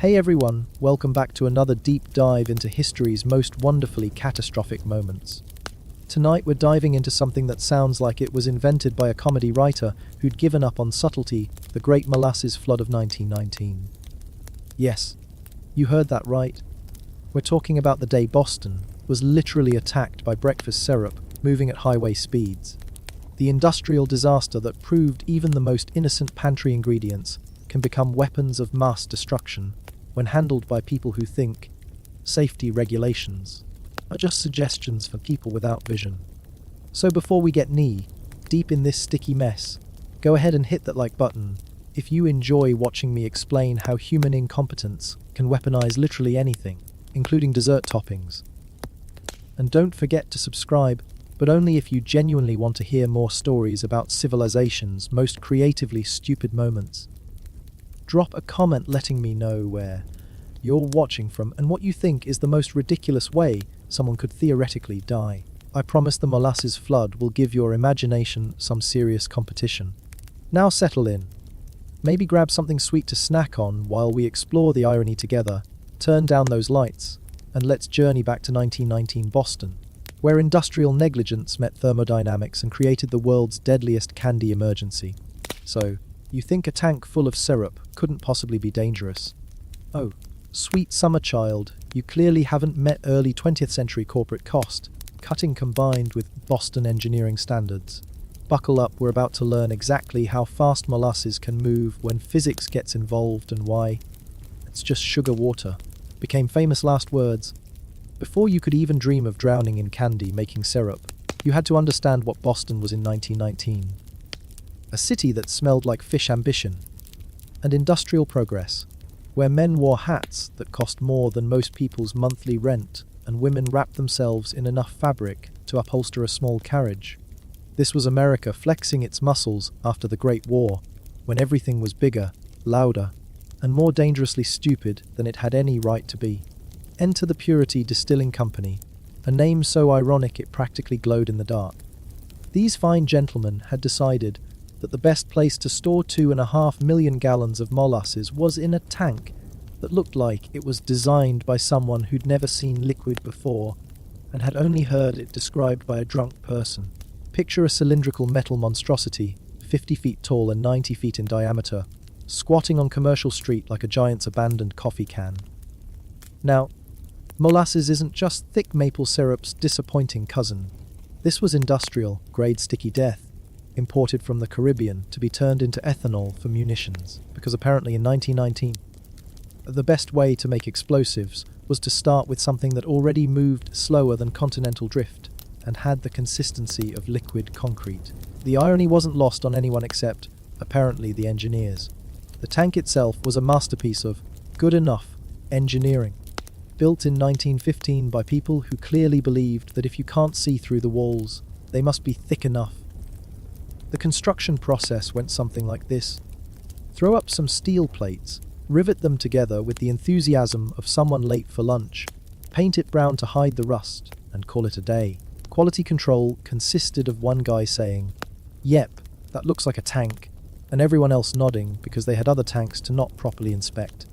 Hey everyone, welcome back to another deep dive into history's most wonderfully catastrophic moments. Tonight we're diving into something that sounds like it was invented by a comedy writer who'd given up on subtlety, the Great Molasses Flood of 1919. Yes, you heard that right. We're talking about the day Boston was literally attacked by breakfast syrup moving at highway speeds. The industrial disaster that proved even the most innocent pantry ingredients can become weapons of mass destruction when handled by people who think safety regulations are just suggestions for people without vision. So before we get knee deep in this sticky mess, go ahead and hit that like button if you enjoy watching me explain how human incompetence can weaponize literally anything, including dessert toppings. And don't forget to subscribe, but only if you genuinely want to hear more stories about civilization's most creatively stupid moments. Drop a comment letting me know where you're watching from and what you think is the most ridiculous way someone could theoretically die. I promise the Molasses Flood will give your imagination some serious competition. Now settle in. Maybe grab something sweet to snack on while we explore the irony together, turn down those lights, and let's journey back to 1919 Boston, where industrial negligence met thermodynamics and created the world's deadliest candy emergency. So, you think a tank full of syrup couldn't possibly be dangerous? Oh, sweet summer child, you clearly haven't met early 20th century corporate cost, cutting combined with Boston engineering standards. Buckle up, we're about to learn exactly how fast molasses can move when physics gets involved and why "it's just sugar water" became famous last words. Before you could even dream of drowning in candy making syrup, you had to understand what Boston was in 1919. A city that smelled like fish ambition and industrial progress, where men wore hats that cost more than most people's monthly rent and women wrapped themselves in enough fabric to upholster a small carriage. This was America flexing its muscles after the Great War, when everything was bigger, louder, and more dangerously stupid than it had any right to be. Enter the Purity Distilling Company, a name so ironic it practically glowed in the dark. These fine gentlemen had decided that the best place to store 2.5 million gallons of molasses was in a tank that looked like it was designed by someone who'd never seen liquid before and had only heard it described by a drunk person. Picture a cylindrical metal monstrosity, 50 feet tall and 90 feet in diameter, squatting on Commercial Street like a giant's abandoned coffee can. Now, molasses isn't just thick maple syrup's disappointing cousin. This was industrial, grade sticky death, imported from the Caribbean to be turned into ethanol for munitions, because apparently in 1919, the best way to make explosives was to start with something that already moved slower than continental drift and had the consistency of liquid concrete. The irony wasn't lost on anyone except, apparently, the engineers. The tank itself was a masterpiece of good enough engineering, built in 1915 by people who clearly believed that if you can't see through the walls, they must be thick enough. The construction process went something like this. Throw up some steel plates, rivet them together with the enthusiasm of someone late for lunch, paint it brown to hide the rust, and call it a day. Quality control consisted of one guy saying, "Yep, that looks like a tank," and everyone else nodding because they had other tanks to not properly inspect.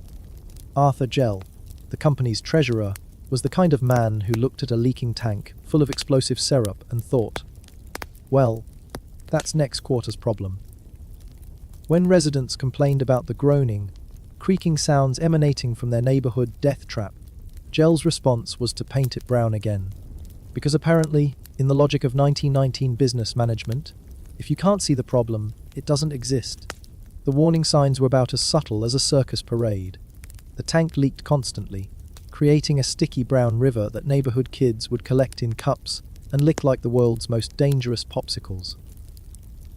Arthur Gell, the company's treasurer, was the kind of man who looked at a leaking tank full of explosive syrup and thought, well, that's next quarter's problem. When residents complained about the groaning, creaking sounds emanating from their neighborhood death trap, Gell's response was to paint it brown again. Because apparently, in the logic of 1919 business management, if you can't see the problem, it doesn't exist. The warning signs were about as subtle as a circus parade. The tank leaked constantly, creating a sticky brown river that neighborhood kids would collect in cups and lick like the world's most dangerous popsicles.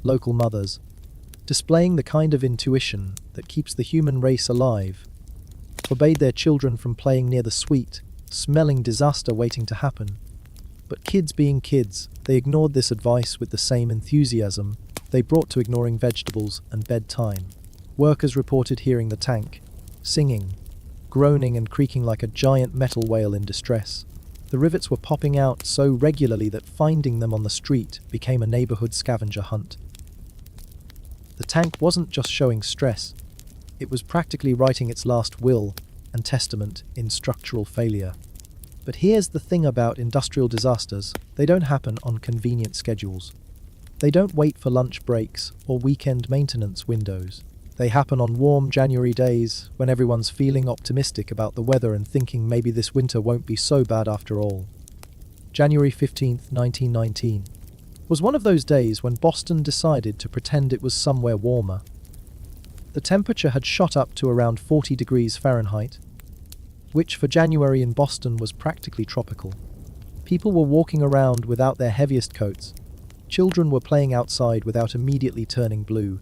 Local mothers, displaying the kind of intuition that keeps the human race alive, forbade their children from playing near the sweet, smelling disaster waiting to happen. But kids being kids, they ignored this advice with the same enthusiasm they brought to ignoring vegetables and bedtime. Workers reported hearing the tank, singing, groaning and creaking like a giant metal whale in distress. The rivets were popping out so regularly that finding them on the street became a neighborhood scavenger hunt. The tank wasn't just showing stress, it was practically writing its last will and testament in structural failure. But here's the thing about industrial disasters: they don't happen on convenient schedules. They don't wait for lunch breaks or weekend maintenance windows. They happen on warm January days when everyone's feeling optimistic about the weather and thinking maybe this winter won't be so bad after all. January 15th, 1919 was one of those days when Boston decided to pretend it was somewhere warmer. The temperature had shot up to around 40 degrees Fahrenheit, which for January in Boston was practically tropical. People were walking around without their heaviest coats. Children were playing outside without immediately turning blue.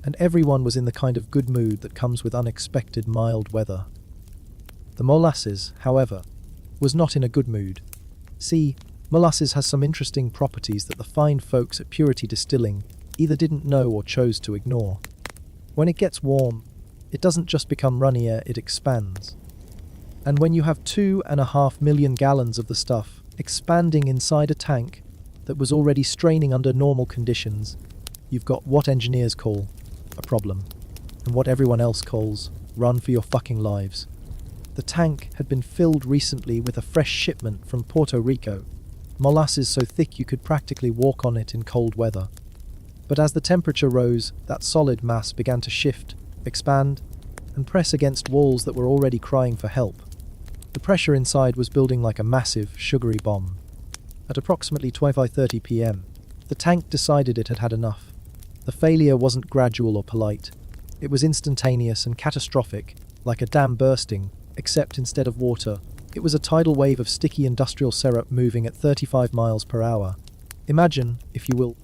And everyone was in the kind of good mood that comes with unexpected mild weather. The Molasses, however, was not in a good mood. See, molasses has some interesting properties that the fine folks at Purity Distilling either didn't know or chose to ignore. When it gets warm, it doesn't just become runnier, it expands. And when you have 2.5 million gallons of the stuff expanding inside a tank that was already straining under normal conditions, you've got what engineers call a problem, and what everyone else calls run for your fucking lives. The tank had been filled recently with a fresh shipment from Puerto Rico, molasses so thick you could practically walk on it in cold weather. But as the temperature rose, that solid mass began to shift, expand, and press against walls that were already crying for help. The pressure inside was building like a massive, sugary bomb. At approximately 12:30 p.m., the tank decided it had had enough. The failure wasn't gradual or polite. It was instantaneous and catastrophic, like a dam bursting, except instead of water, it was a tidal wave of sticky industrial syrup moving at 35 miles per hour. Imagine, if you will,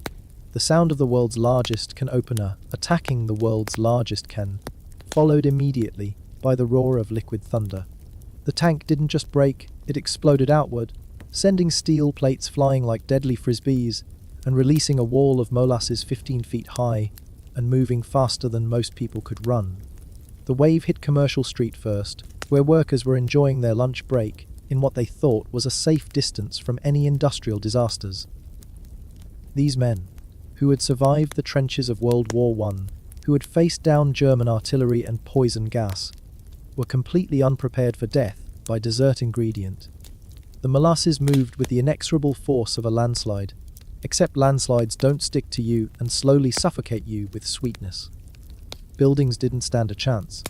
the sound of the world's largest can opener attacking the world's largest can, followed immediately by the roar of liquid thunder. The tank didn't just break, it exploded outward, sending steel plates flying like deadly frisbees and releasing a wall of molasses 15 feet high and moving faster than most people could run. The wave hit Commercial Street first, where workers were enjoying their lunch break in what they thought was a safe distance from any industrial disasters. These men, who had survived the trenches of World War I, who had faced down German artillery and poison gas, were completely unprepared for death by desert ingredient. The molasses moved with the inexorable force of a landslide, except landslides don't stick to you and slowly suffocate you with sweetness. Buildings didn't stand a chance.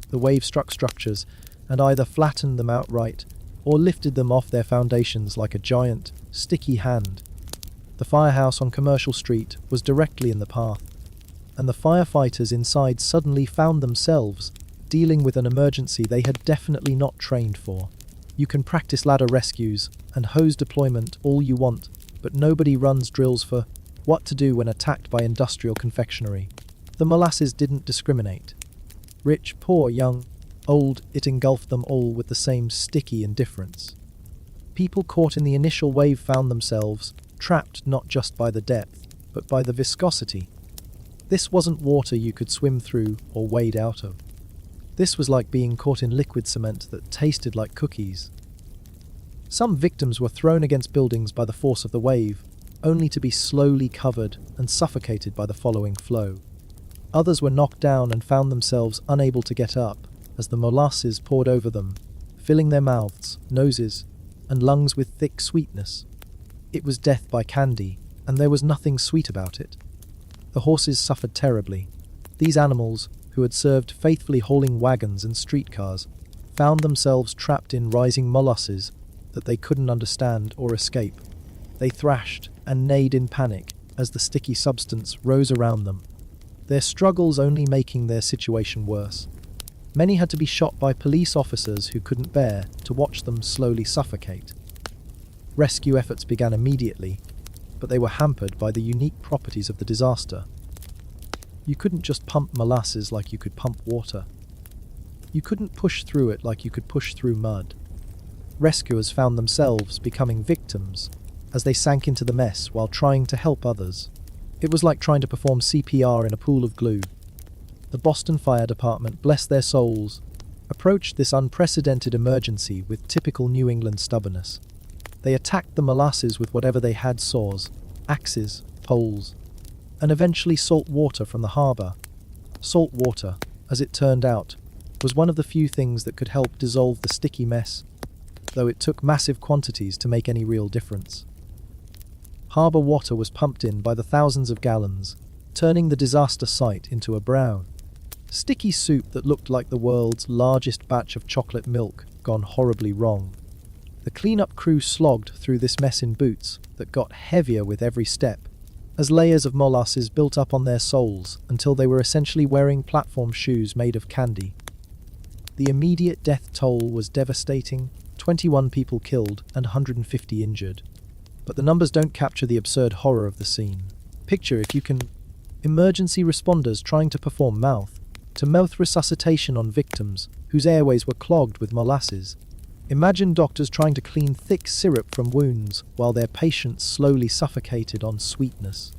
The wave struck structures and either flattened them outright or lifted them off their foundations like a giant, sticky hand. The firehouse on Commercial Street was directly in the path, and the firefighters inside suddenly found themselves dealing with an emergency they had definitely not trained for. You can practice ladder rescues and hose deployment all you want, but nobody runs drills for what to do when attacked by industrial confectionery. The molasses didn't discriminate. Rich, poor, young, old, it engulfed them all with the same sticky indifference. People caught in the initial wave found themselves trapped not just by the depth, but by the viscosity. This wasn't water you could swim through or wade out of. This was like being caught in liquid cement that tasted like cookies. Some victims were thrown against buildings by the force of the wave, only to be slowly covered and suffocated by the following flow. Others were knocked down and found themselves unable to get up as the molasses poured over them, filling their mouths, noses, and lungs with thick sweetness. It was death by candy, and there was nothing sweet about it. The horses suffered terribly. These animals, who had served faithfully hauling wagons and streetcars, found themselves trapped in rising molasses that they couldn't understand or escape. They thrashed and neighed in panic as the sticky substance rose around them, their struggles only making their situation worse. Many had to be shot by police officers who couldn't bear to watch them slowly suffocate. Rescue efforts began immediately, but they were hampered by the unique properties of the disaster. You couldn't just pump molasses like you could pump water. You couldn't push through it like you could push through mud. Rescuers found themselves becoming victims as they sank into the mess while trying to help others. It was like trying to perform CPR in a pool of glue. The Boston Fire Department, bless their souls, approached this unprecedented emergency with typical New England stubbornness. They attacked the molasses with whatever they had: saws, axes, poles, and eventually salt water from the harbor. Salt water, as it turned out, was one of the few things that could help dissolve the sticky mess, though it took massive quantities to make any real difference. Harbour water was pumped in by the thousands of gallons, turning the disaster site into a brown, sticky soup that looked like the world's largest batch of chocolate milk gone horribly wrong. The cleanup crew slogged through this mess in boots that got heavier with every step, as layers of molasses built up on their soles until they were essentially wearing platform shoes made of candy. The immediate death toll was devastating: 21 people killed and 150 injured. But the numbers don't capture the absurd horror of the scene. Picture, if you can, emergency responders trying to perform mouth-to-mouth resuscitation on victims whose airways were clogged with molasses. Imagine doctors trying to clean thick syrup from wounds while their patients slowly suffocated on sweetness.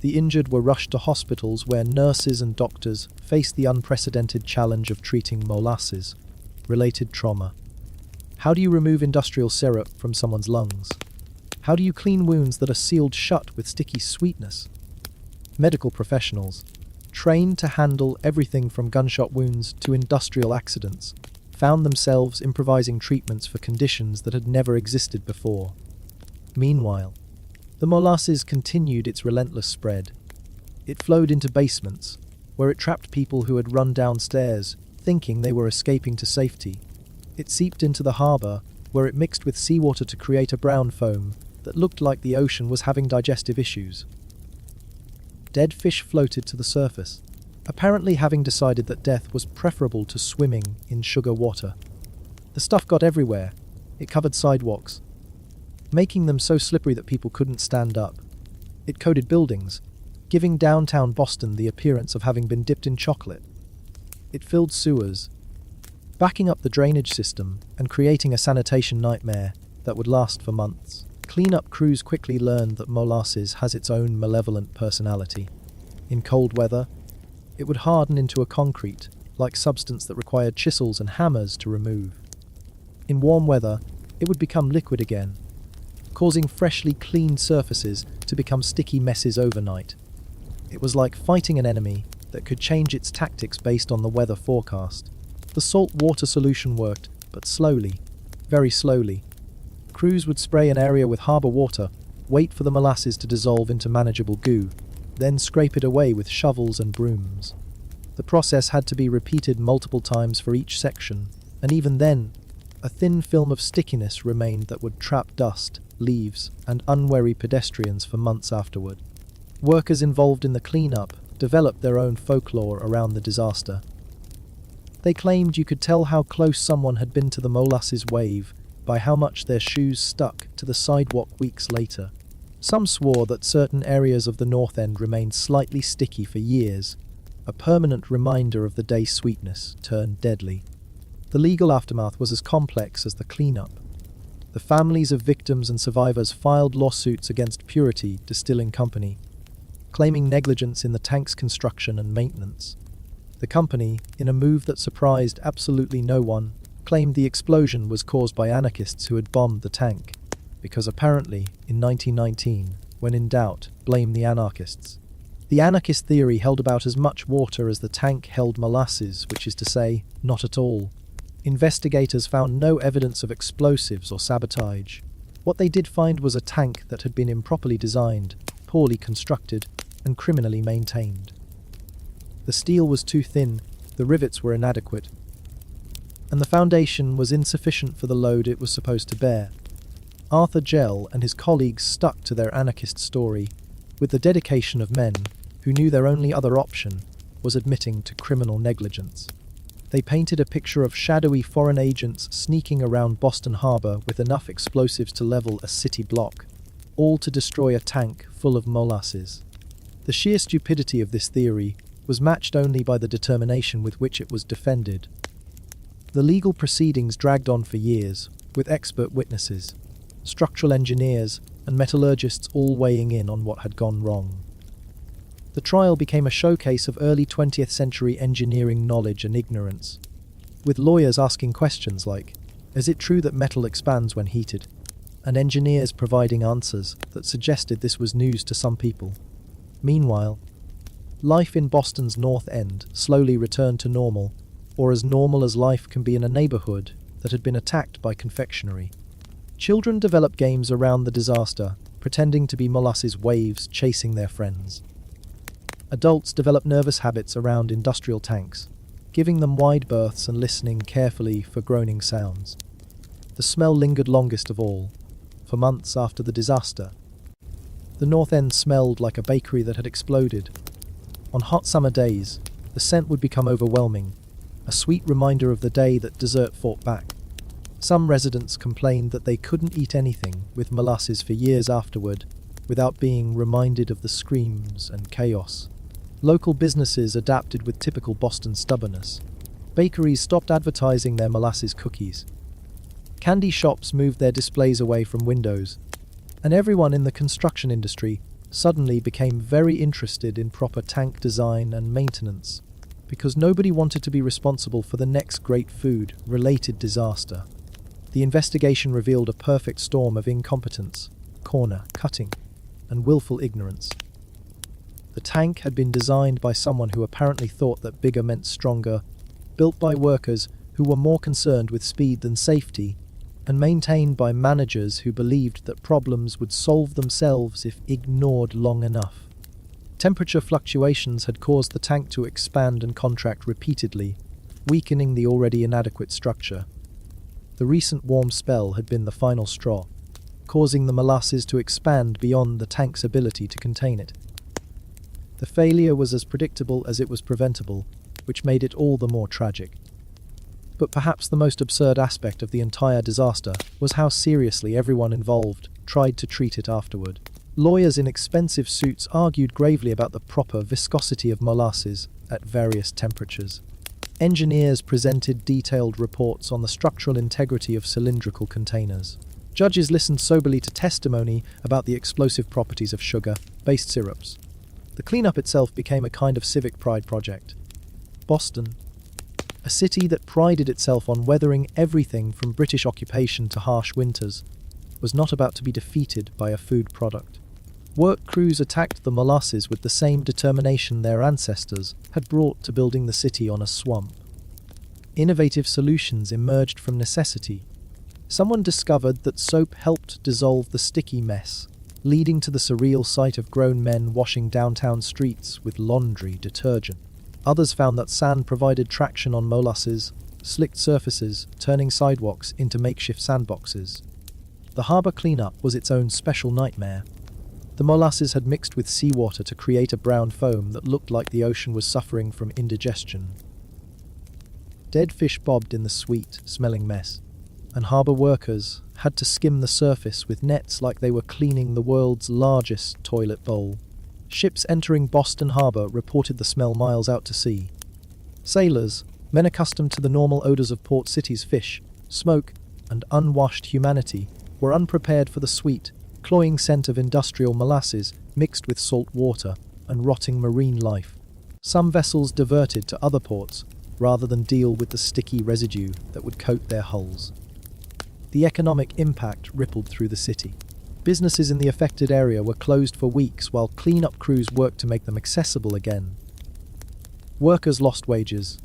The injured were rushed to hospitals where nurses and doctors faced the unprecedented challenge of treating molasses-related trauma. How do you remove industrial syrup from someone's lungs? How do you clean wounds that are sealed shut with sticky sweetness? Medical professionals, trained to handle everything from gunshot wounds to industrial accidents, found themselves improvising treatments for conditions that had never existed before. Meanwhile, the molasses continued its relentless spread. It flowed into basements, where it trapped people who had run downstairs, thinking they were escaping to safety. It seeped into the harbour, where it mixed with seawater to create a brown foam that looked like the ocean was having digestive issues. Dead fish floated to the surface, apparently having decided that death was preferable to swimming in sugar water. The stuff got everywhere. It covered sidewalks, making them so slippery that people couldn't stand up. It coated buildings, giving downtown Boston the appearance of having been dipped in chocolate. It filled sewers, backing up the drainage system and creating a sanitation nightmare that would last for months. Cleanup crews quickly learned that molasses has its own malevolent personality. In cold weather, it would harden into a concrete-like substance that required chisels and hammers to remove. In warm weather, it would become liquid again, causing freshly cleaned surfaces to become sticky messes overnight. It was like fighting an enemy that could change its tactics based on the weather forecast. The salt water solution worked, but slowly, very slowly. Crews would spray an area with harbour water, wait for the molasses to dissolve into manageable goo, then scrape it away with shovels and brooms. The process had to be repeated multiple times for each section, and even then, a thin film of stickiness remained that would trap dust, leaves, and unwary pedestrians for months afterward. Workers involved in the cleanup developed their own folklore around the disaster. They claimed you could tell how close someone had been to the molasses wave by how much their shoes stuck to the sidewalk weeks later. Some swore that certain areas of the North End remained slightly sticky for years, a permanent reminder of the day sweetness turned deadly. The legal aftermath was as complex as the cleanup. The families of victims and survivors filed lawsuits against Purity Distilling Company, claiming negligence in the tank's construction and maintenance. The company, in a move that surprised absolutely no one, claimed the explosion was caused by anarchists who had bombed the tank, because apparently, in 1919, when in doubt, blame the anarchists. The anarchist theory held about as much water as the tank held molasses, which is to say, not at all. Investigators found no evidence of explosives or sabotage. What they did find was a tank that had been improperly designed, poorly constructed, and criminally maintained. The steel was too thin, the rivets were inadequate, and the foundation was insufficient for the load it was supposed to bear. Arthur Gell and his colleagues stuck to their anarchist story with the dedication of men who knew their only other option was admitting to criminal negligence. They painted a picture of shadowy foreign agents sneaking around Boston Harbor with enough explosives to level a city block, all to destroy a tank full of molasses. The sheer stupidity of this theory was matched only by the determination with which it was defended. The legal proceedings dragged on for years, with expert witnesses, structural engineers, and metallurgists all weighing in on what had gone wrong. The trial became a showcase of early 20th century engineering knowledge and ignorance, with lawyers asking questions like, is it true that metal expands when heated? And engineers providing answers that suggested this was news to some people. Meanwhile, life in Boston's North End slowly returned to normal, or as normal as life can be in a neighborhood that had been attacked by confectionery. Children developed games around the disaster, pretending to be molasses waves chasing their friends. Adults developed nervous habits around industrial tanks, giving them wide berths and listening carefully for groaning sounds. The smell lingered longest of all, for months after the disaster. The north end smelled like a bakery that had exploded. On hot summer days, the scent would become overwhelming, a sweet reminder of the day that dessert fought back. Some residents complained that they couldn't eat anything with molasses for years afterward without being reminded of the screams and chaos. Local businesses adapted with typical Boston stubbornness. Bakeries stopped advertising their molasses cookies. Candy shops moved their displays away from windows, and everyone in the construction industry suddenly became very interested in proper tank design and maintenance, because nobody wanted to be responsible for the next great food-related disaster. The investigation revealed a perfect storm of incompetence, corner cutting, and willful ignorance. The tank had been designed by someone who apparently thought that bigger meant stronger, built by workers who were more concerned with speed than safety, and maintained by managers who believed that problems would solve themselves if ignored long enough. Temperature fluctuations had caused the tank to expand and contract repeatedly, weakening the already inadequate structure. The recent warm spell had been the final straw, causing the molasses to expand beyond the tank's ability to contain it. The failure was as predictable as it was preventable, which made it all the more tragic. But perhaps the most absurd aspect of the entire disaster was how seriously everyone involved tried to treat it afterward. Lawyers in expensive suits argued gravely about the proper viscosity of molasses at various temperatures. Engineers presented detailed reports on the structural integrity of cylindrical containers. Judges listened soberly to testimony about the explosive properties of sugar-based syrups. The cleanup itself became a kind of civic pride project. Boston, a city that prided itself on weathering everything from British occupation to harsh winters, was not about to be defeated by a food product. Work crews attacked the molasses with the same determination their ancestors had brought to building the city on a swamp. Innovative solutions emerged from necessity. Someone discovered that soap helped dissolve the sticky mess, leading to the surreal sight of grown men washing downtown streets with laundry detergent. Others found that sand provided traction on molasses, slicked surfaces, turning sidewalks into makeshift sandboxes. The harbour cleanup was its own special nightmare. The molasses had mixed with seawater to create a brown foam that looked like the ocean was suffering from indigestion. Dead fish bobbed in the sweet-smelling mess, and harbour workers had to skim the surface with nets like they were cleaning the world's largest toilet bowl. Ships entering Boston Harbor reported the smell miles out to sea. Sailors, men accustomed to the normal odors of Port City's fish, smoke, and unwashed humanity, were unprepared for the sweet, cloying scent of industrial molasses mixed with salt water and rotting marine life. Some vessels diverted to other ports rather than deal with the sticky residue that would coat their hulls. The economic impact rippled through the city. Businesses in the affected area were closed for weeks while cleanup crews worked to make them accessible again. Workers lost wages.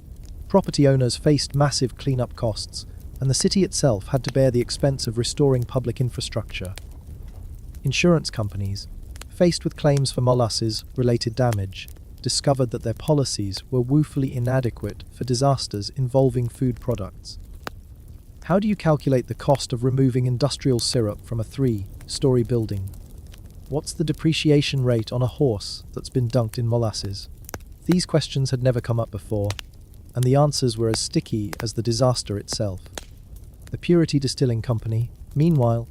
Property owners faced massive cleanup costs, and the city itself had to bear the expense of restoring public infrastructure. Insurance companies, faced with claims for molasses-related damage, discovered that their policies were woefully inadequate for disasters involving food products. How do you calculate the cost of removing industrial syrup from a 3-story building? What's the depreciation rate on a horse that's been dunked in molasses? These questions had never come up before, and the answers were as sticky as the disaster itself. The Purity Distilling Company, meanwhile,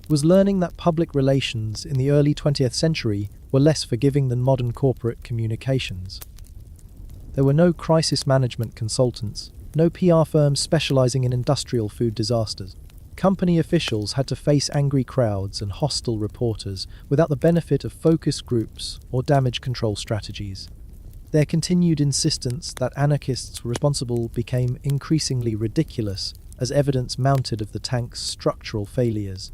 was learning that public relations in the early 20th century were less forgiving than modern corporate communications. There were no crisis management consultants, no PR firms specializing in industrial food disasters. Company officials had to face angry crowds and hostile reporters without the benefit of focus groups or damage control strategies. Their continued insistence that anarchists were responsible became increasingly ridiculous as evidence mounted of the tank's structural failures.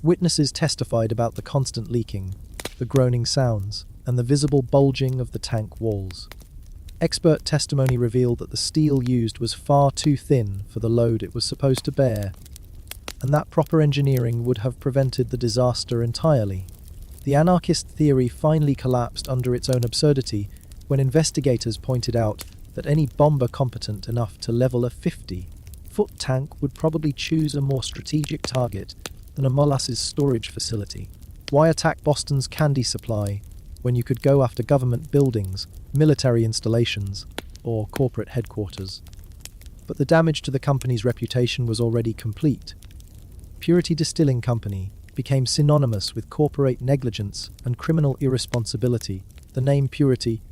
Witnesses testified about the constant leaking, the groaning sounds, and the visible bulging of the tank walls. Expert testimony revealed that the steel used was far too thin for the load it was supposed to bear, and that proper engineering would have prevented the disaster entirely. The anarchist theory finally collapsed under its own absurdity when investigators pointed out that any bomber competent enough to level a 50-foot tank would probably choose a more strategic target than a molasses storage facility. Why attack Boston's candy supply when you could go after government buildings, military installations, or corporate headquarters? But the damage to the company's reputation was already complete. Purity Distilling Company became synonymous with corporate negligence and criminal irresponsibility. The name Purity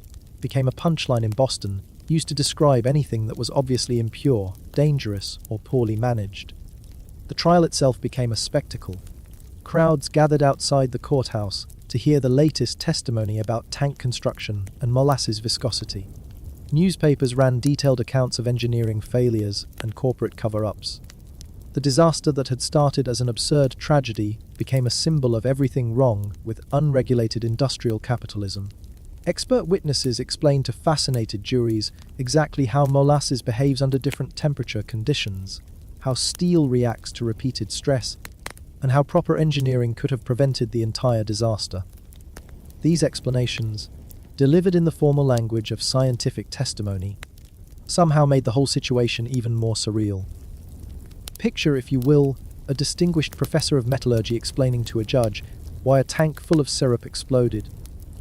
became a punchline in Boston, used to describe anything that was obviously impure, dangerous, or poorly managed. The trial itself became a spectacle. Crowds gathered outside the courthouse to hear the latest testimony about tank construction and molasses viscosity. Newspapers ran detailed accounts of engineering failures and corporate cover-ups. The disaster that had started as an absurd tragedy became a symbol of everything wrong with unregulated industrial capitalism. Expert witnesses explained to fascinated juries exactly how molasses behaves under different temperature conditions, how steel reacts to repeated stress, and how proper engineering could have prevented the entire disaster. These explanations, delivered in the formal language of scientific testimony, somehow made the whole situation even more surreal. Picture, if you will, a distinguished professor of metallurgy explaining to a judge why a tank full of syrup exploded.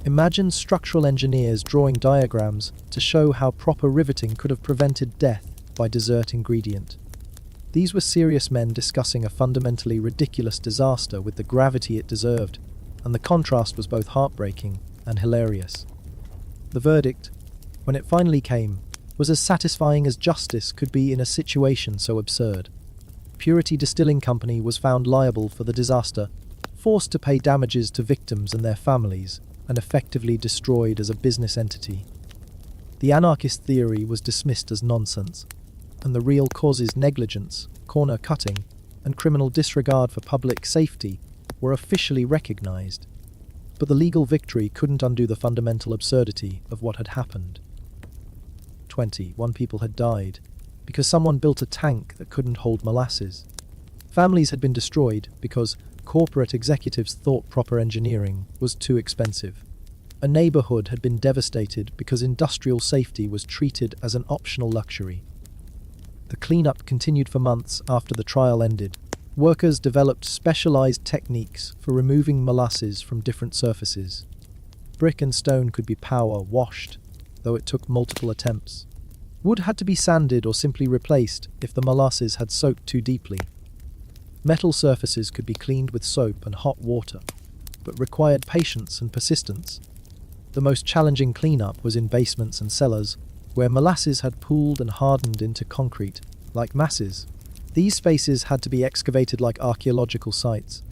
Imagine structural engineers drawing diagrams to show how proper riveting could have prevented death by dessert ingredient. These were serious men discussing a fundamentally ridiculous disaster with the gravity it deserved, and the contrast was both heartbreaking and hilarious. The verdict, when it finally came, was as satisfying as justice could be in a situation so absurd. Purity Distilling Company was found liable for the disaster, forced to pay damages to victims and their families, and effectively destroyed as a business entity. The anarchist theory was dismissed as nonsense, and the real causes, negligence, corner cutting, and criminal disregard for public safety, were officially recognized. But the legal victory couldn't undo the fundamental absurdity of what had happened. 21 people had died because someone built a tank that couldn't hold molasses. Families had been destroyed because corporate executives thought proper engineering was too expensive. A neighborhood had been devastated because industrial safety was treated as an optional luxury. The cleanup continued for months after the trial ended. Workers developed specialized techniques for removing molasses from different surfaces. Brick and stone could be power washed, though it took multiple attempts. Wood had to be sanded or simply replaced if the molasses had soaked too deeply. Metal surfaces could be cleaned with soap and hot water, but required patience and persistence. The most challenging cleanup was in basements and cellars, where molasses had pooled and hardened into concrete, like masses. These spaces had to be excavated like archaeological sites,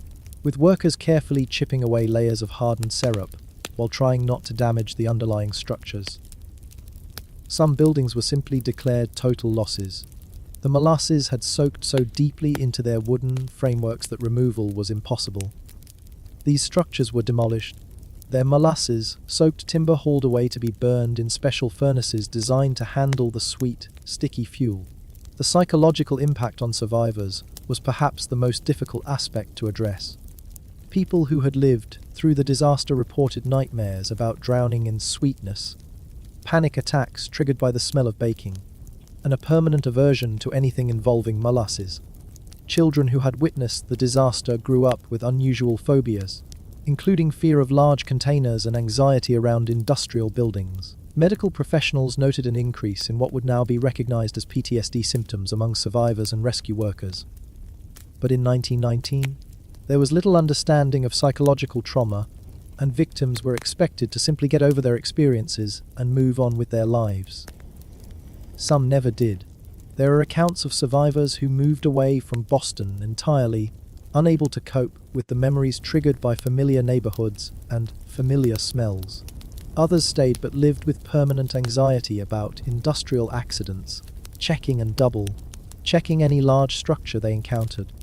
with workers carefully chipping away layers of hardened syrup, while trying not to damage the underlying structures. Some buildings were simply declared total losses. The molasses had soaked so deeply into their wooden frameworks that removal was impossible. These structures were demolished, their molasses-soaked timber hauled away to be burned in special furnaces designed to handle the sweet, sticky fuel. The psychological impact on survivors was perhaps the most difficult aspect to address. People who had lived through the disaster reported nightmares about drowning in sweetness, panic attacks triggered by the smell of baking, and a permanent aversion to anything involving molasses. Children who had witnessed the disaster grew up with unusual phobias, including fear of large containers and anxiety around industrial buildings. Medical professionals noted an increase in what would now be recognized as PTSD symptoms among survivors and rescue workers. But in 1919, there was little understanding of psychological trauma, and victims were expected to simply get over their experiences and move on with their lives. Some never did. There are accounts of survivors who moved away from Boston entirely, unable to cope with the memories triggered by familiar neighborhoods and familiar smells. Others stayed but lived with permanent anxiety about industrial accidents, checking and double-checking any large structure they encountered.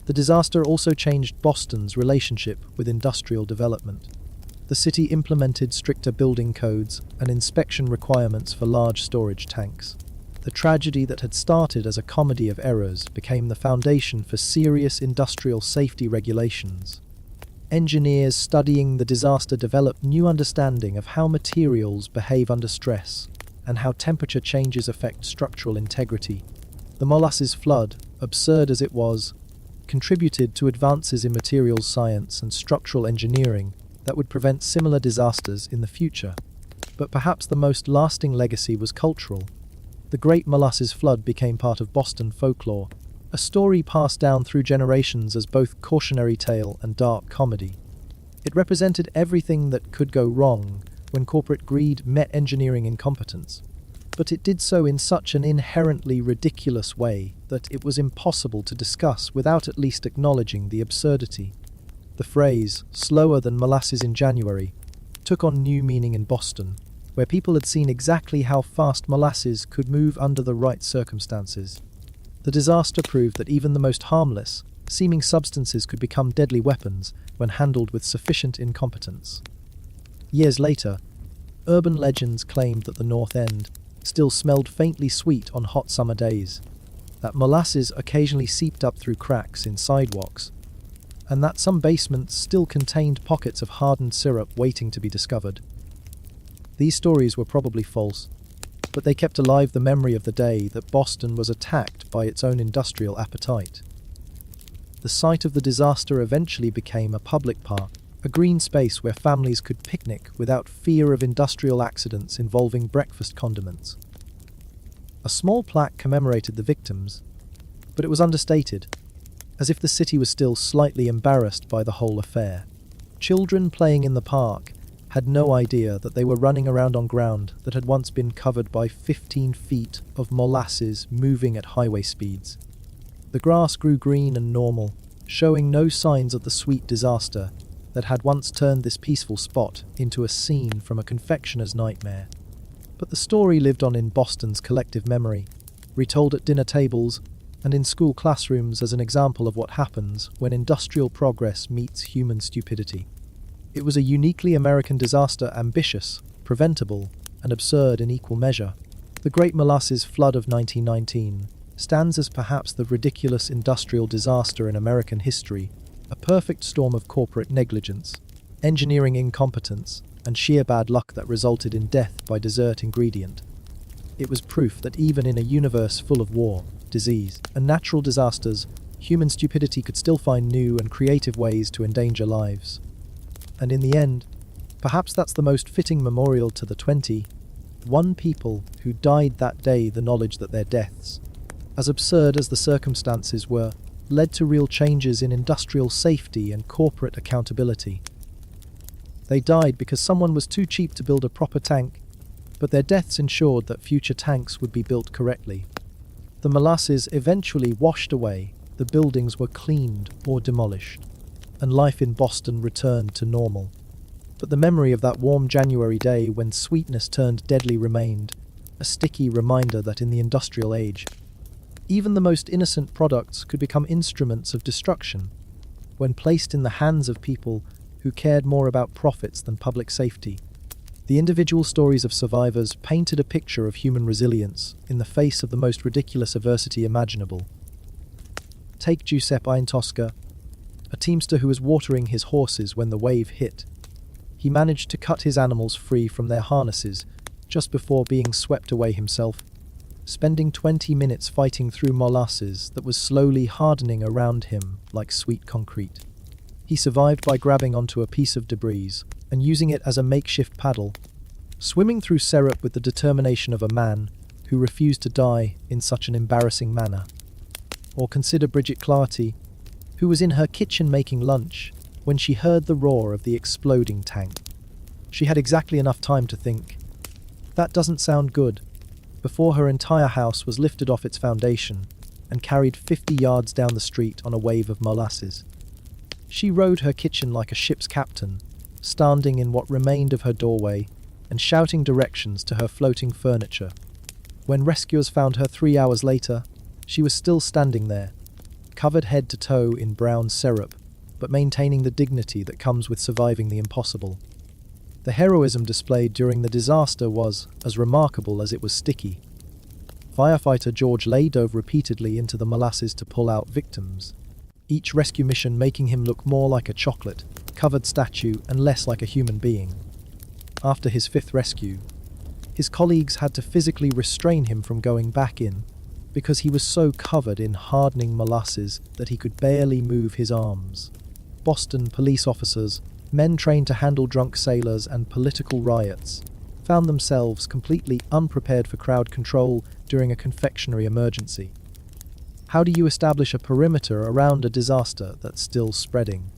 The disaster also changed Boston's relationship with industrial development. The city implemented stricter building codes and inspection requirements for large storage tanks. The tragedy that had started as a comedy of errors became the foundation for serious industrial safety regulations. Engineers studying the disaster developed new understanding of how materials behave under stress and how temperature changes affect structural integrity. The Molasses flood, absurd as it was, contributed to advances in materials science and structural engineering that would prevent similar disasters in the future. But perhaps the most lasting legacy was cultural. The Great Molasses Flood became part of Boston folklore, a story passed down through generations as both cautionary tale and dark comedy. It represented everything that could go wrong when corporate greed met engineering incompetence. But it did so in such an inherently ridiculous way that it was impossible to discuss without at least acknowledging the absurdity. The phrase, "slower than molasses in January," took on new meaning in Boston, where people had seen exactly how fast molasses could move under the right circumstances. The disaster proved that even the most harmless, seeming substances could become deadly weapons when handled with sufficient incompetence. Years later, urban legends claimed that the North End still smelled faintly sweet on hot summer days, that molasses occasionally seeped up through cracks in sidewalks, and that some basements still contained pockets of hardened syrup waiting to be discovered. These stories were probably false, but they kept alive the memory of the day that Boston was attacked by its own industrial appetite. The site of the disaster eventually became a public park, a green space where families could picnic without fear of industrial accidents involving breakfast condiments. A small plaque commemorated the victims, but it was understated, as if the city was still slightly embarrassed by the whole affair. Children playing in the park had no idea that they were running around on ground that had once been covered by 15 feet of molasses moving at highway speeds. The grass grew green and normal, showing no signs of the sweet disaster that had once turned this peaceful spot into a scene from a confectioner's nightmare. But the story lived on in Boston's collective memory, retold at dinner tables and in school classrooms as an example of what happens when industrial progress meets human stupidity. It was a uniquely American disaster, ambitious, preventable, and absurd in equal measure. The Great Molasses Flood of 1919 stands as perhaps the ridiculous industrial disaster in American history, a perfect storm of corporate negligence, engineering incompetence, and sheer bad luck that resulted in death by desert ingredient. It was proof that even in a universe full of war, disease, and natural disasters, human stupidity could still find new and creative ways to endanger lives. And in the end, perhaps that's the most fitting memorial to the 21 people who died that day, the knowledge that their deaths, as absurd as the circumstances were, led to real changes in industrial safety and corporate accountability. They died because someone was too cheap to build a proper tank, but their deaths ensured that future tanks would be built correctly. The molasses eventually washed away, the buildings were cleaned or demolished, and life in Boston returned to normal. But the memory of that warm January day when sweetness turned deadly remained, a sticky reminder that in the industrial age, even the most innocent products could become instruments of destruction when placed in the hands of people who cared more about profits than public safety. The individual stories of survivors painted a picture of human resilience in the face of the most ridiculous adversity imaginable. Take Giuseppe Tosca, a teamster who was watering his horses when the wave hit. He managed to cut his animals free from their harnesses just before being swept away himself, spending 20 minutes fighting through molasses that was slowly hardening around him like sweet concrete. He survived by grabbing onto a piece of debris and using it as a makeshift paddle, swimming through syrup with the determination of a man who refused to die in such an embarrassing manner. Or consider Bridget Clarty, who was in her kitchen making lunch when she heard the roar of the exploding tank. She had exactly enough time to think, "That doesn't sound good," before her entire house was lifted off its foundation and carried 50 yards down the street on a wave of molasses. She rowed her kitchen like a ship's captain, standing in what remained of her doorway and shouting directions to her floating furniture. When rescuers found her 3 hours later, she was still standing there, covered head to toe in brown syrup, but maintaining the dignity that comes with surviving the impossible. The heroism displayed during the disaster was as remarkable as it was sticky. Firefighter George Lay dove repeatedly into the molasses to pull out victims, each rescue mission making him look more like a chocolate-covered statue and less like a human being. After his fifth rescue, his colleagues had to physically restrain him from going back in because he was so covered in hardening molasses that he could barely move his arms. Boston police officers, men trained to handle drunk sailors and political riots, found themselves completely unprepared for crowd control during a confectionery emergency. How do you establish a perimeter around a disaster that's still spreading?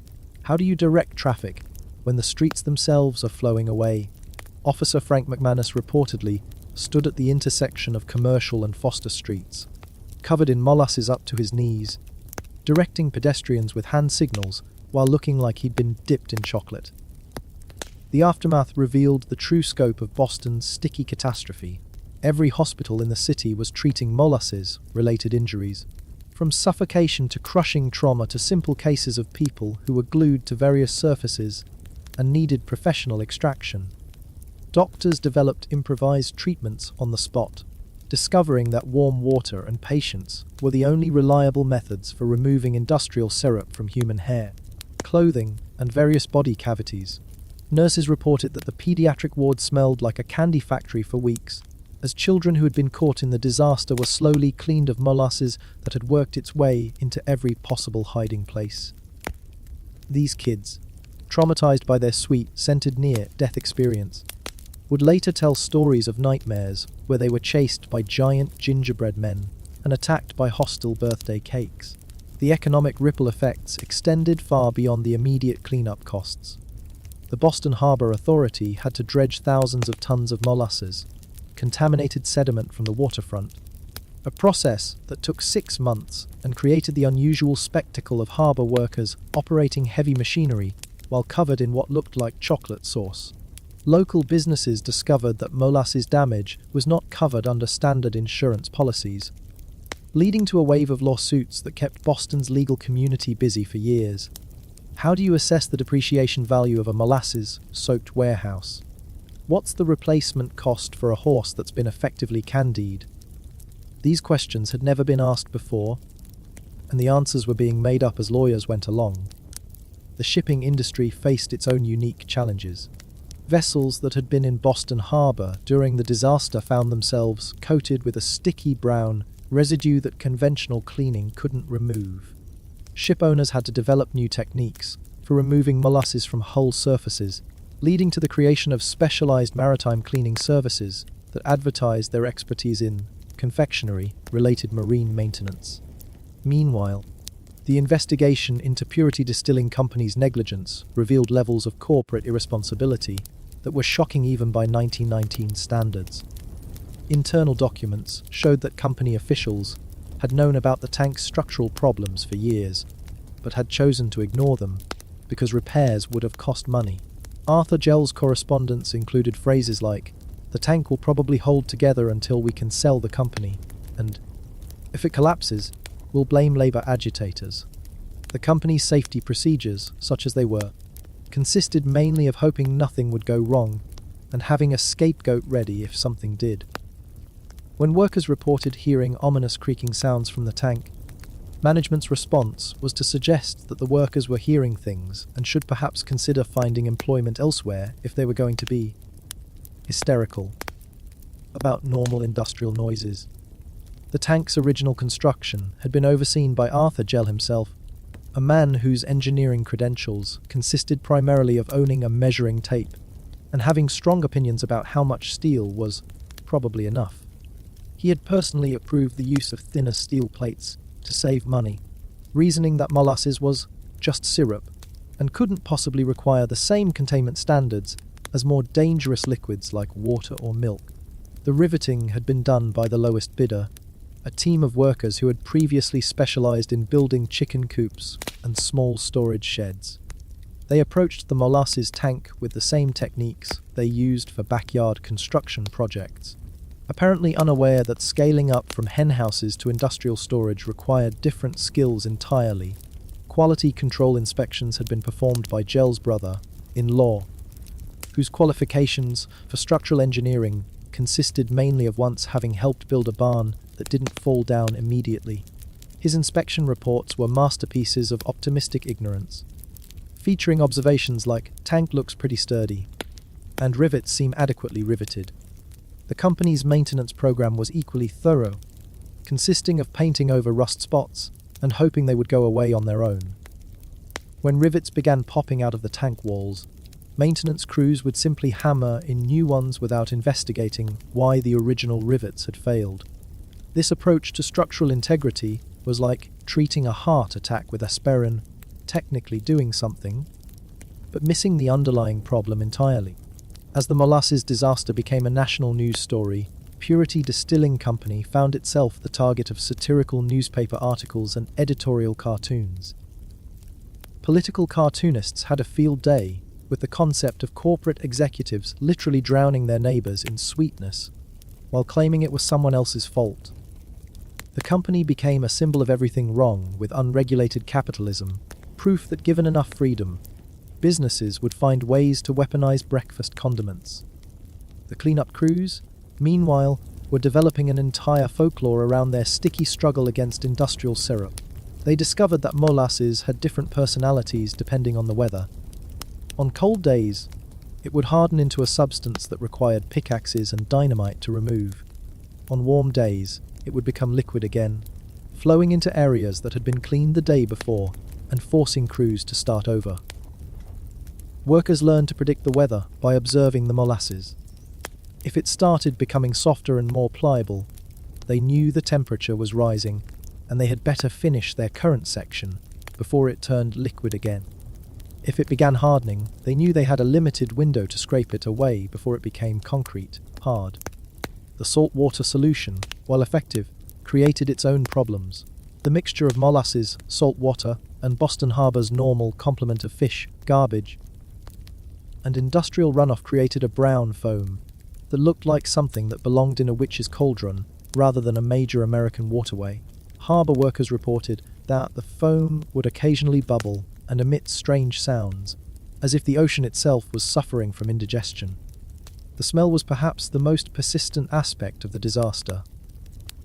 How do you direct traffic when the streets themselves are flowing away? Officer Frank McManus reportedly stood at the intersection of Commercial and Foster Streets, covered in molasses up to his knees, directing pedestrians with hand signals while looking like he'd been dipped in chocolate. The aftermath revealed the true scope of Boston's sticky catastrophe. Every hospital in the city was treating molasses-related injuries, from suffocation to crushing trauma to simple cases of people who were glued to various surfaces and needed professional extraction. Doctors developed improvised treatments on the spot, discovering that warm water and patience were the only reliable methods for removing industrial syrup from human hair, clothing, and various body cavities. Nurses reported that the pediatric ward smelled like a candy factory for weeks, as children who had been caught in the disaster were slowly cleaned of molasses that had worked its way into every possible hiding place. These kids, traumatized by their sweet, scented near-death experience, would later tell stories of nightmares where they were chased by giant gingerbread men and attacked by hostile birthday cakes. The economic ripple effects extended far beyond the immediate cleanup costs. The Boston Harbor Authority had to dredge thousands of tons of molasses, contaminated sediment from the waterfront, a process that took 6 months and created the unusual spectacle of harbor workers operating heavy machinery while covered in what looked like chocolate sauce. Local businesses discovered that molasses damage was not covered under standard insurance policies, leading to a wave of lawsuits that kept Boston's legal community busy for years. How do you assess the depreciation value of a molasses-soaked warehouse? What's the replacement cost for a horse that's been effectively candied? These questions had never been asked before, and the answers were being made up as lawyers went along. The shipping industry faced its own unique challenges. Vessels that had been in Boston Harbor during the disaster found themselves coated with a sticky brown residue that conventional cleaning couldn't remove. Ship owners had to develop new techniques for removing molasses from hull surfaces, leading to the creation of specialized maritime cleaning services that advertised their expertise in confectionery-related marine maintenance. Meanwhile, the investigation into Purity Distilling Company's negligence revealed levels of corporate irresponsibility that were shocking even by 1919 standards. Internal documents showed that company officials had known about the tank's structural problems for years, but had chosen to ignore them because repairs would have cost money. Arthur Gell's correspondence included phrases like, "The tank will probably hold together until we can sell the company," and, "If it collapses, we'll blame labor agitators." The company's safety procedures, such as they were, consisted mainly of hoping nothing would go wrong and having a scapegoat ready if something did. When workers reported hearing ominous creaking sounds from the tank, management's response was to suggest that the workers were hearing things and should perhaps consider finding employment elsewhere if they were going to be hysterical about normal industrial noises. The tank's original construction had been overseen by Arthur Gell himself, a man whose engineering credentials consisted primarily of owning a measuring tape and having strong opinions about how much steel was probably enough. He had personally approved the use of thinner steel plates to save money, reasoning that molasses was just syrup and couldn't possibly require the same containment standards as more dangerous liquids like water or milk. The riveting had been done by the lowest bidder, a team of workers who had previously specialized in building chicken coops and small storage sheds. They approached the molasses tank with the same techniques they used for backyard construction projects, apparently unaware that scaling up from henhouses to industrial storage required different skills entirely. Quality control inspections had been performed by Gell's brother-in-law, whose qualifications for structural engineering consisted mainly of once having helped build a barn that didn't fall down immediately. His inspection reports were masterpieces of optimistic ignorance, featuring observations like "tank looks pretty sturdy" and "rivets seem adequately riveted." The company's maintenance program was equally thorough, consisting of painting over rust spots and hoping they would go away on their own. When rivets began popping out of the tank walls, maintenance crews would simply hammer in new ones without investigating why the original rivets had failed. This approach to structural integrity was like treating a heart attack with aspirin, technically doing something, but missing the underlying problem entirely. As the Molasses disaster became a national news story, Purity Distilling Company found itself the target of satirical newspaper articles and editorial cartoons. Political cartoonists had a field day with the concept of corporate executives literally drowning their neighbors in sweetness, while claiming it was someone else's fault. The company became a symbol of everything wrong with unregulated capitalism, proof that given enough freedom, businesses would find ways to weaponize breakfast condiments. The cleanup crews, meanwhile, were developing an entire folklore around their sticky struggle against industrial syrup. They discovered that molasses had different personalities depending on the weather. On cold days, it would harden into a substance that required pickaxes and dynamite to remove. On warm days, it would become liquid again, flowing into areas that had been cleaned the day before and forcing crews to start over. Workers learned to predict the weather by observing the molasses. If it started becoming softer and more pliable, they knew the temperature was rising and they had better finish their current section before it turned liquid again. If it began hardening, they knew they had a limited window to scrape it away before it became concrete, hard. The saltwater solution, while effective, created its own problems. The mixture of molasses, salt water, and Boston Harbor's normal complement of fish, garbage, and industrial runoff created a brown foam that looked like something that belonged in a witch's cauldron rather than a major American waterway. Harbor workers reported that the foam would occasionally bubble and emit strange sounds, as if the ocean itself was suffering from indigestion. The smell was perhaps the most persistent aspect of the disaster.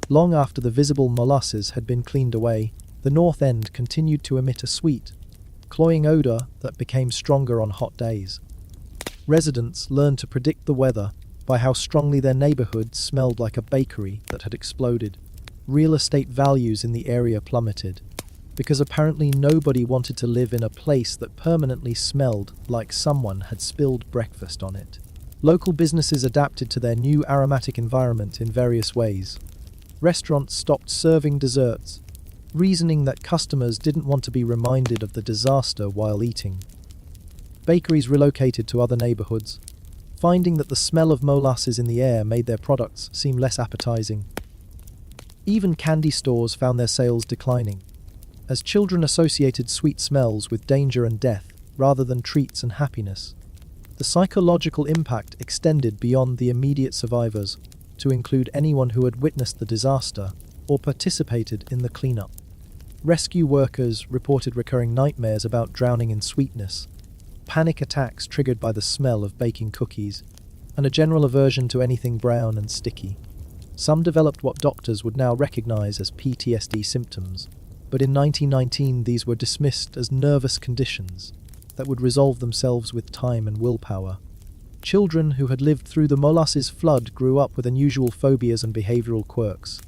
Long after the visible molasses had been cleaned away, the north end continued to emit a sweet, cloying odor that became stronger on hot days. Residents learned to predict the weather by how strongly their neighborhood smelled like a bakery that had exploded. Real estate values in the area plummeted, because apparently nobody wanted to live in a place that permanently smelled like someone had spilled breakfast on it. Local businesses adapted to their new aromatic environment in various ways. Restaurants stopped serving desserts, reasoning that customers didn't want to be reminded of the disaster while eating. Bakeries relocated to other neighborhoods, finding that the smell of molasses in the air made their products seem less appetizing. Even candy stores found their sales declining, as children associated sweet smells with danger and death rather than treats and happiness. The psychological impact extended beyond the immediate survivors to include anyone who had witnessed the disaster or participated in the cleanup. Rescue workers reported recurring nightmares about drowning in sweetness, panic attacks triggered by the smell of baking cookies, and a general aversion to anything brown and sticky. Some developed what doctors would now recognize as PTSD symptoms, but in 1919 these were dismissed as nervous conditions that would resolve themselves with time and willpower. Children who had lived through the molasses flood grew up with unusual phobias and behavioral quirks.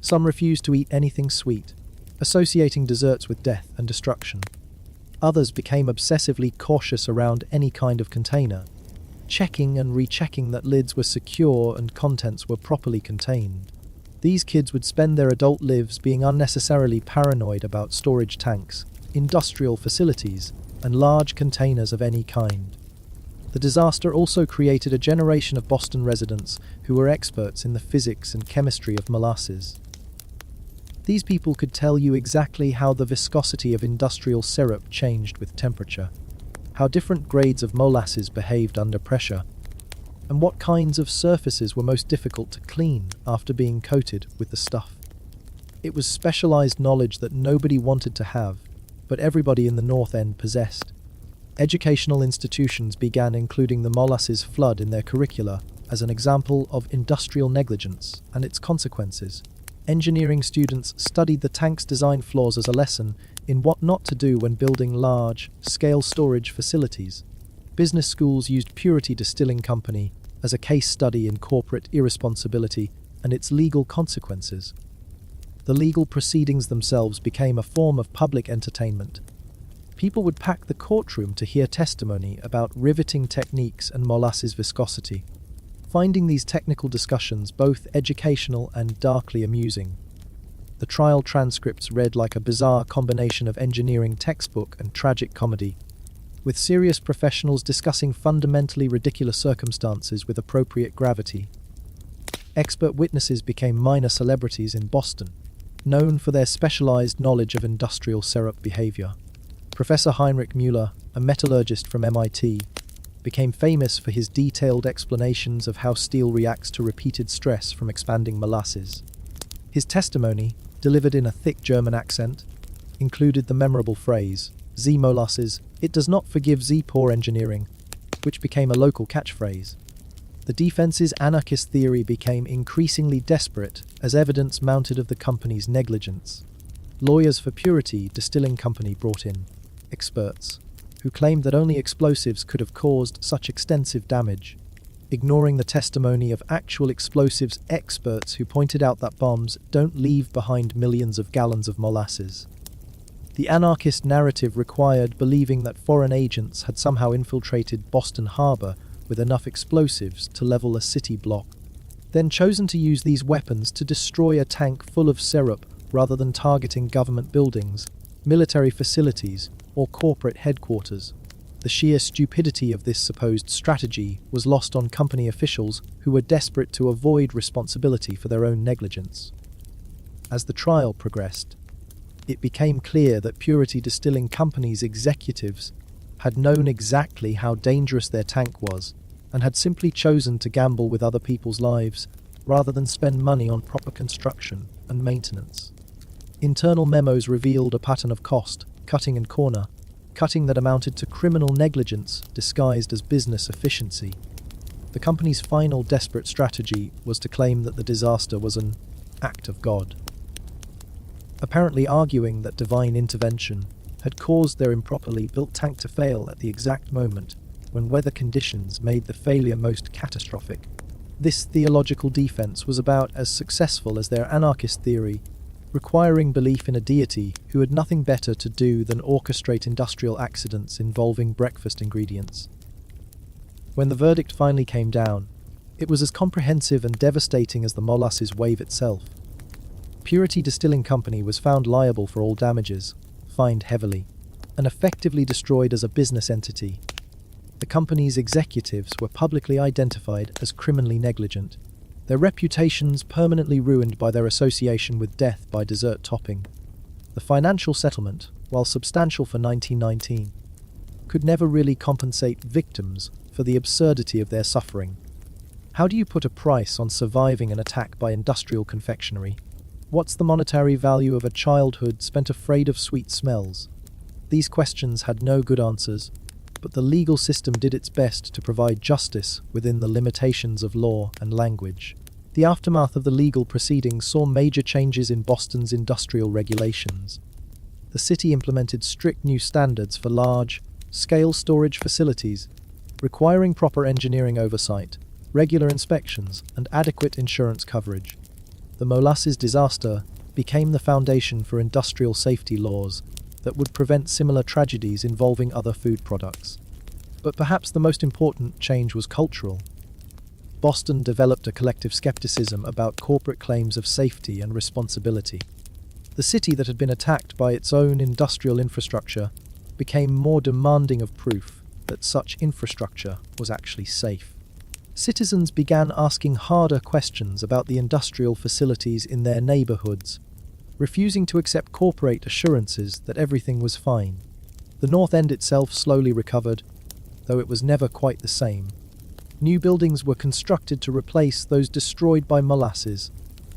Some refused to eat anything sweet, associating desserts with death and destruction. Others became obsessively cautious around any kind of container, checking and rechecking that lids were secure and contents were properly contained. These kids would spend their adult lives being unnecessarily paranoid about storage tanks, industrial facilities, and large containers of any kind. The disaster also created a generation of Boston residents who were experts in the physics and chemistry of molasses. These people could tell you exactly how the viscosity of industrial syrup changed with temperature, how different grades of molasses behaved under pressure, and what kinds of surfaces were most difficult to clean after being coated with the stuff. It was specialized knowledge that nobody wanted to have, but everybody in the North End possessed. Educational institutions began including the Molasses flood in their curricula as an example of industrial negligence and its consequences. Engineering students studied the tank's design flaws as a lesson in what not to do when building large-scale storage facilities. Business schools used Purity Distilling Company as a case study in corporate irresponsibility and its legal consequences. The legal proceedings themselves became a form of public entertainment. People would pack the courtroom to hear testimony about riveting techniques and molasses viscosity, finding these technical discussions both educational and darkly amusing. The trial transcripts read like a bizarre combination of engineering textbook and tragic comedy, with serious professionals discussing fundamentally ridiculous circumstances with appropriate gravity. Expert witnesses became minor celebrities in Boston, known for their specialized knowledge of industrial syrup behavior. Professor Heinrich Müller, a metallurgist from MIT, became famous for his detailed explanations of how steel reacts to repeated stress from expanding molasses. His testimony, delivered in a thick German accent, included the memorable phrase, "Z molasses, it does not forgive Z poor engineering," which became a local catchphrase. The defense's anarchist theory became increasingly desperate as evidence mounted of the company's negligence. Lawyers for Purity Distilling Company brought in experts who claimed that only explosives could have caused such extensive damage, ignoring the testimony of actual explosives experts who pointed out that bombs don't leave behind millions of gallons of molasses. The anarchist narrative required believing that foreign agents had somehow infiltrated Boston Harbor with enough explosives to level a city block, then chosen to use these weapons to destroy a tank full of syrup rather than targeting government buildings, military facilities, or corporate headquarters. The sheer stupidity of this supposed strategy was lost on company officials who were desperate to avoid responsibility for their own negligence. As the trial progressed, it became clear that Purity Distilling Company's executives had known exactly how dangerous their tank was and had simply chosen to gamble with other people's lives rather than spend money on proper construction and maintenance. Internal memos revealed a pattern of cost, cutting and corner cutting that amounted to criminal negligence disguised as business efficiency. The company's final desperate strategy was to claim that the disaster was an act of God, apparently arguing that divine intervention had caused their improperly built tank to fail at the exact moment when weather conditions made the failure most catastrophic. This theological defense was about as successful as their anarchist theory, requiring belief in a deity who had nothing better to do than orchestrate industrial accidents involving breakfast ingredients. When the verdict finally came down, it was as comprehensive and devastating as the molasses wave itself. Purity Distilling Company was found liable for all damages, fined heavily, and effectively destroyed as a business entity. The company's executives were publicly identified as criminally negligent, their reputations permanently ruined by their association with death by dessert topping. The financial settlement, while substantial for 1919, could never really compensate victims for the absurdity of their suffering. How do you put a price on surviving an attack by industrial confectionery? What's the monetary value of a childhood spent afraid of sweet smells? These questions had no good answers, but the legal system did its best to provide justice within the limitations of law and language. The aftermath of the legal proceedings saw major changes in Boston's industrial regulations. The city implemented strict new standards for large-scale storage facilities, requiring proper engineering oversight, regular inspections, and adequate insurance coverage. The Molasses disaster became the foundation for industrial safety laws that would prevent similar tragedies involving other food products. But perhaps the most important change was cultural. Boston developed a collective skepticism about corporate claims of safety and responsibility. The city that had been attacked by its own industrial infrastructure became more demanding of proof that such infrastructure was actually safe. Citizens began asking harder questions about the industrial facilities in their neighborhoods, refusing to accept corporate assurances that everything was fine. The North End itself slowly recovered, though it was never quite the same. New buildings were constructed to replace those destroyed by molasses,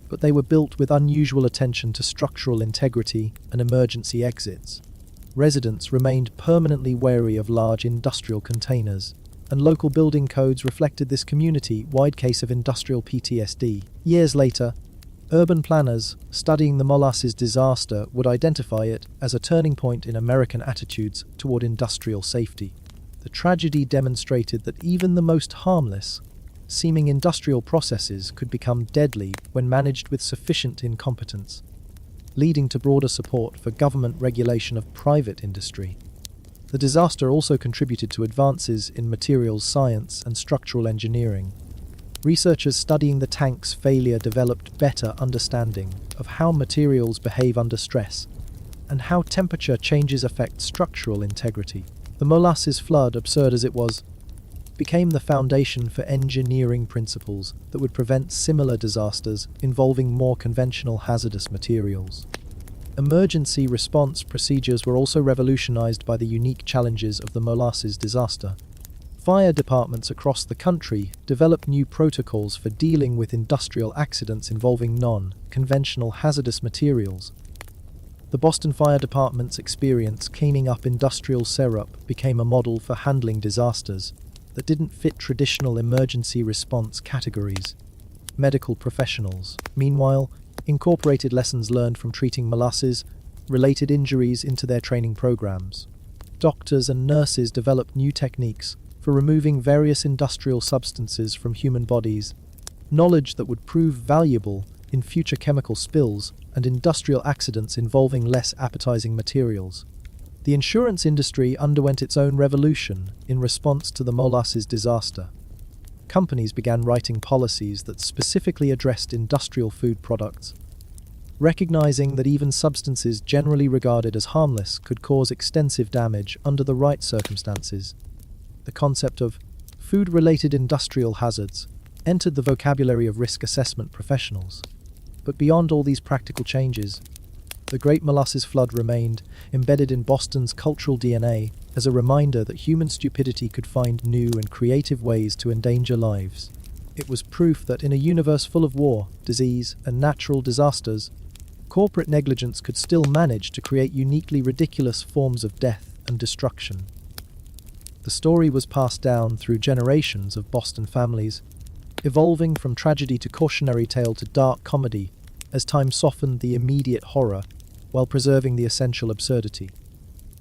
but they were built with unusual attention to structural integrity and emergency exits. residents remained permanently wary of large industrial containers, and local building codes reflected this community-wide case of industrial PTSD. Years later, urban planners studying the Molasses disaster would identify it as a turning point in American attitudes toward industrial safety. The tragedy demonstrated that even the most harmless seeming industrial processes could become deadly when managed with sufficient incompetence, leading to broader support for government regulation of private industry. The disaster also contributed to advances in materials science and structural engineering. Researchers studying the tank's failure developed better understanding of how materials behave under stress and how temperature changes affect structural integrity. The Molasses flood, absurd as it was, became the foundation for engineering principles that would prevent similar disasters involving more conventional hazardous materials. Emergency response procedures were also revolutionized by the unique challenges of the Molasses disaster. Fire departments across the country developed new protocols for dealing with industrial accidents involving non-conventional hazardous materials. The Boston Fire Department's experience cleaning up industrial syrup became a model for handling disasters that didn't fit traditional emergency response categories. Medical professionals, meanwhile, incorporated lessons learned from treating molasses-related injuries into their training programs. Doctors and nurses developed new techniques for removing various industrial substances from human bodies, knowledge that would prove valuable in future chemical spills and industrial accidents involving less appetizing materials. The insurance industry underwent its own revolution in response to the Molasses disaster. Companies began writing policies that specifically addressed industrial food products, recognizing that even substances generally regarded as harmless could cause extensive damage under the right circumstances. The concept of food-related industrial hazards entered the vocabulary of risk assessment professionals. But beyond all these practical changes, the Great Molasses Flood remained embedded in Boston's cultural DNA as a reminder that human stupidity could find new and creative ways to endanger lives. It was proof that in a universe full of war, disease, and natural disasters, corporate negligence could still manage to create uniquely ridiculous forms of death and destruction. The story was passed down through generations of Boston families, evolving from tragedy to cautionary tale to dark comedy as time softened the immediate horror while preserving the essential absurdity.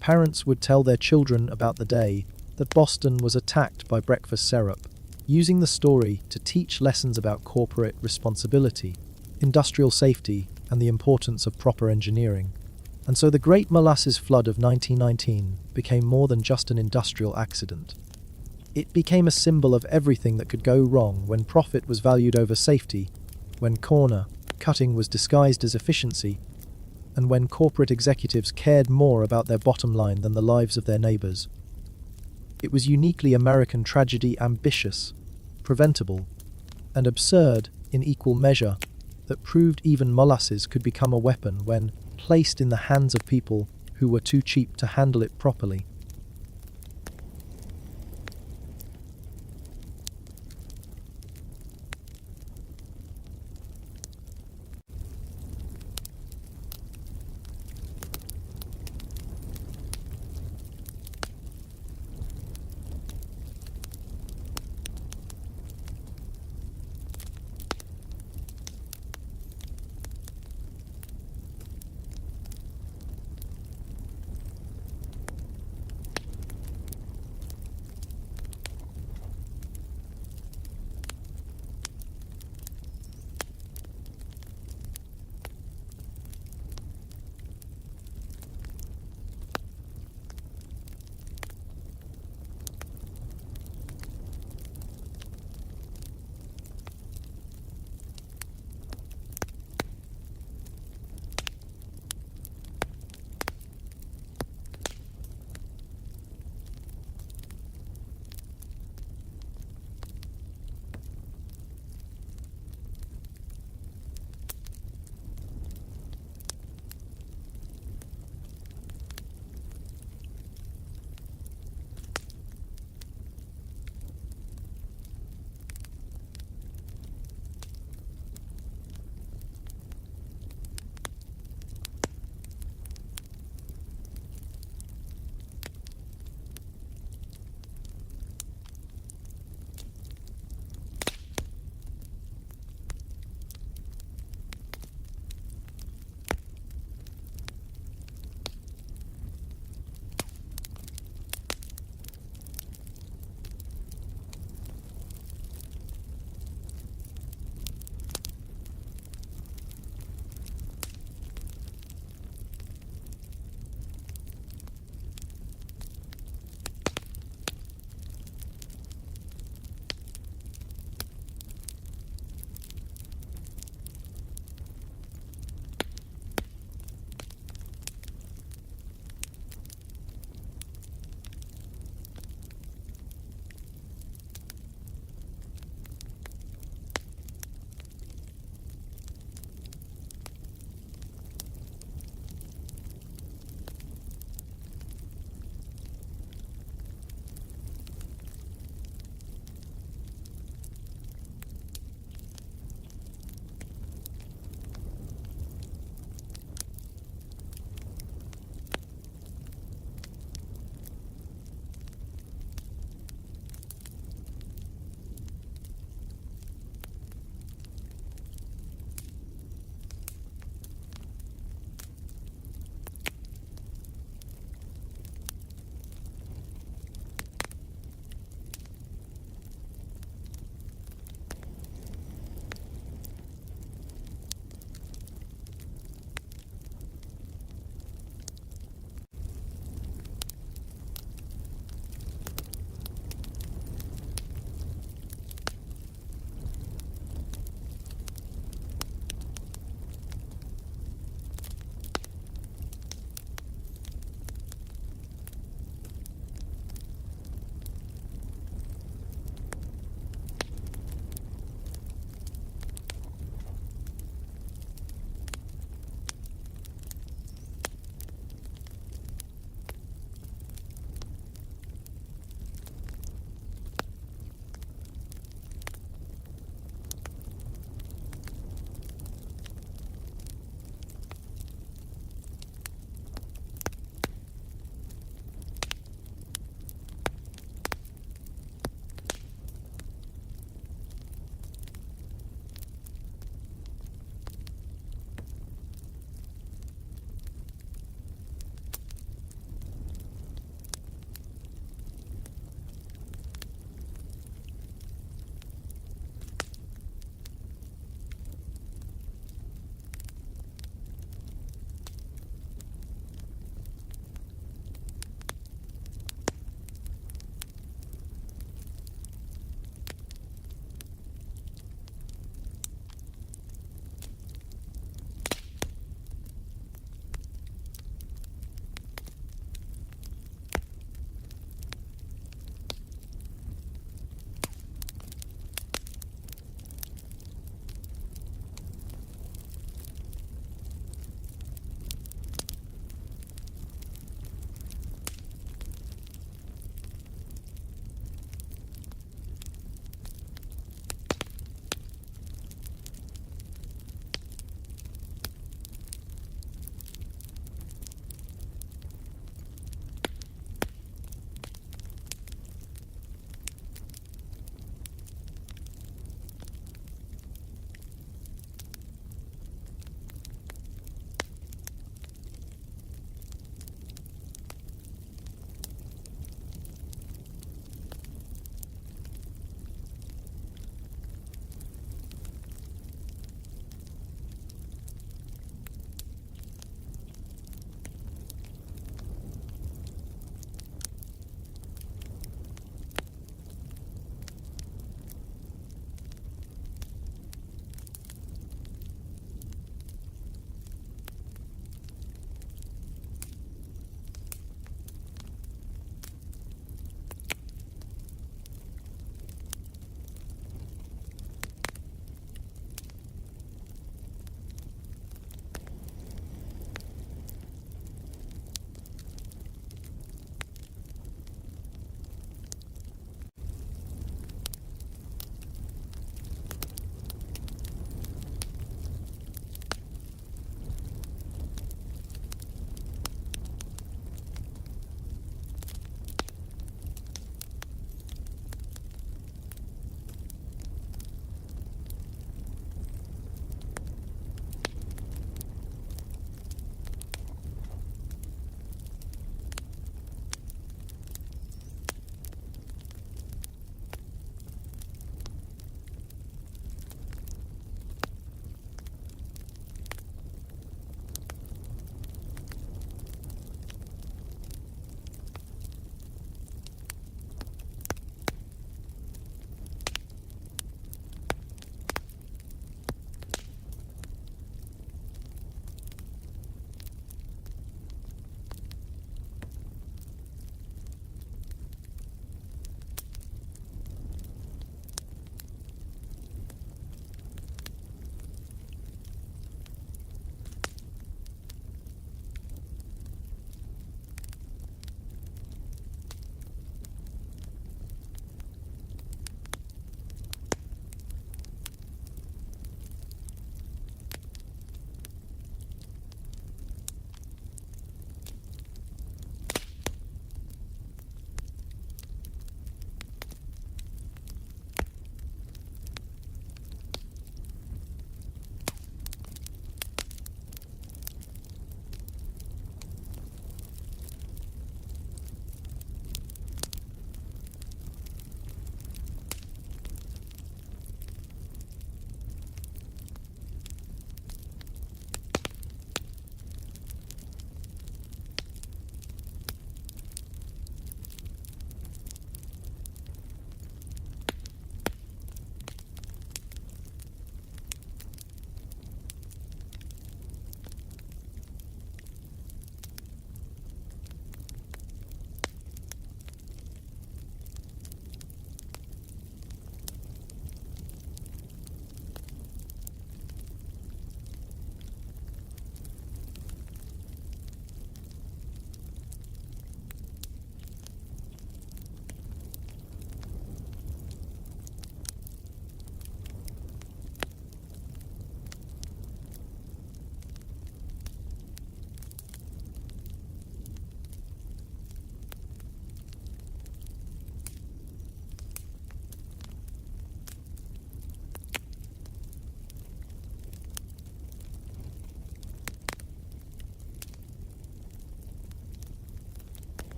Parents would tell their children about the day that Boston was attacked by breakfast syrup, using the story to teach lessons about corporate responsibility, industrial safety, and the importance of proper engineering. And so the Great Molasses Flood of 1919 became more than just an industrial accident. It became a symbol of everything that could go wrong when profit was valued over safety, when corner cutting was disguised as efficiency, and when corporate executives cared more about their bottom line than the lives of their neighbors. It was uniquely American tragedy, ambitious, preventable, and absurd in equal measure, that proved even molasses could become a weapon when placed in the hands of people who were too cheap to handle it properly.